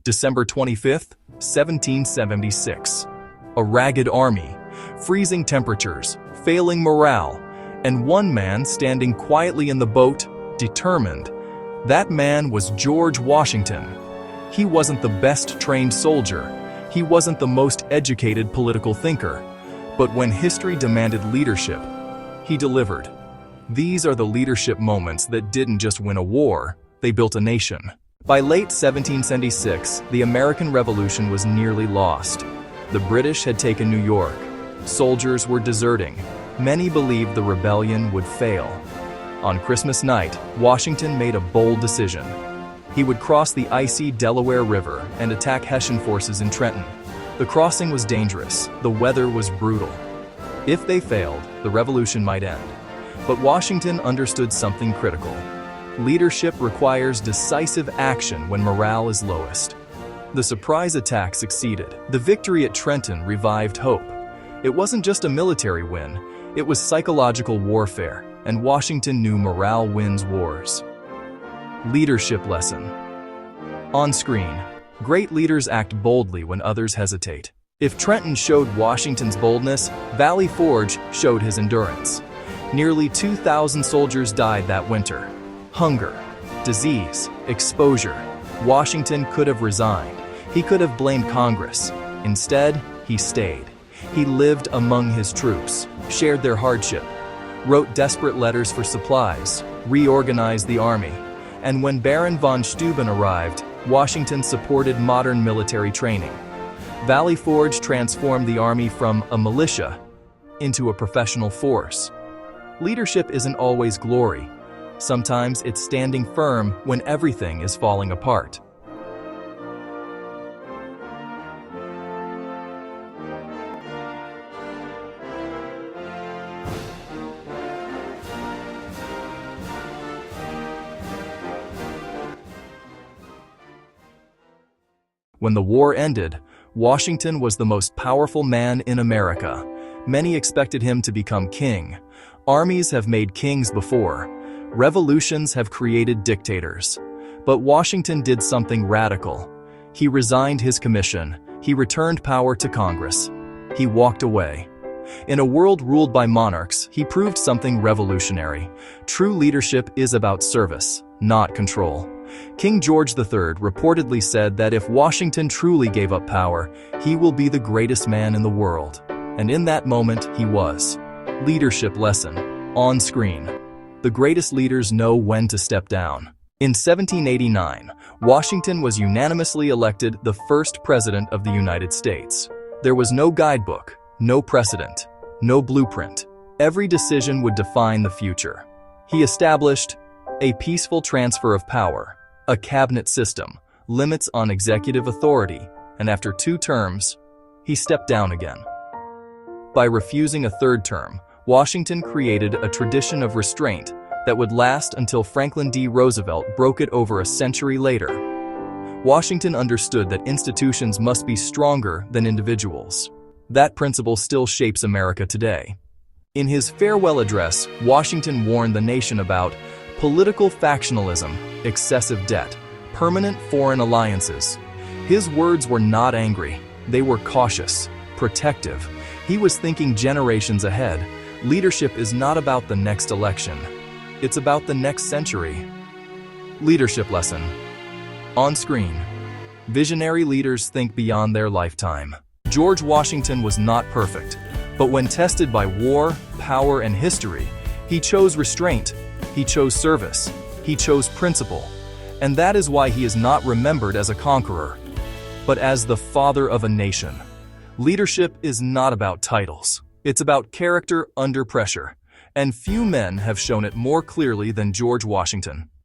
December 25th, 1776. A ragged army, freezing temperatures, failing morale, and one man standing quietly in the boat, determined. That man was George Washington. He wasn't the best trained soldier. He wasn't the most educated political thinker. But when history demanded leadership, he delivered. These are the leadership moments that didn't just win a war, they built a nation. By late 1776, the American Revolution was nearly lost. The British had taken New York. Soldiers were deserting. Many believed the rebellion would fail. On Christmas night, Washington made a bold decision. He would cross the icy Delaware River and attack Hessian forces in Trenton. The crossing was dangerous. The weather was brutal. If they failed, the revolution might end. But Washington understood something critical. Leadership requires decisive action when morale is lowest. The surprise attack succeeded. The victory at Trenton revived hope. It wasn't just a military win, it was psychological warfare, and Washington knew morale wins wars. Leadership lesson. On screen, great leaders act boldly when others hesitate. If Trenton showed Washington's boldness, Valley Forge showed his endurance. Nearly 2,000 soldiers died that winter. Hunger, disease, exposure. Washington could have resigned. He could have blamed Congress. Instead, he stayed. He lived among his troops, shared their hardship, wrote desperate letters for supplies, reorganized the army. And when Baron von Steuben arrived, Washington supported modern military training. Valley Forge transformed the army from a militia into a professional force. Leadership isn't always glory. Sometimes it's standing firm when everything is falling apart. When the war ended, Washington was the most powerful man in America. Many expected him to become king. Armies have made kings before. Revolutions have created dictators. But Washington did something radical. He resigned his commission. He returned power to Congress. He walked away. In a world ruled by monarchs, he proved something revolutionary. True leadership is about service, not control. King George III reportedly said that if Washington truly gave up power, he will be the greatest man in the world. And in that moment, he was. Leadership lesson. On screen. The greatest leaders know when to step down. In 1789, Washington was unanimously elected the first president of the United States. There was no guidebook, no precedent, no blueprint. Every decision would define the future. He established a peaceful transfer of power, a cabinet system, limits on executive authority, and after 2 terms, he stepped down again. By refusing a 3rd term, Washington created a tradition of restraint that would last until Franklin D. Roosevelt broke it over a century later. Washington understood that institutions must be stronger than individuals. That principle still shapes America today. In his farewell address, Washington warned the nation about political factionalism, excessive debt, permanent foreign alliances. His words were not angry. They were cautious, protective. He was thinking generations ahead. Leadership is not about the next election. It's about the next century. Leadership lesson. On screen. Visionary leaders think beyond their lifetime. George Washington was not perfect, but when tested by war, power, and history, he chose restraint, he chose service, he chose principle, and that is why he is not remembered as a conqueror, but as the father of a nation. Leadership is not about titles. It's about character under pressure, and few men have shown it more clearly than George Washington.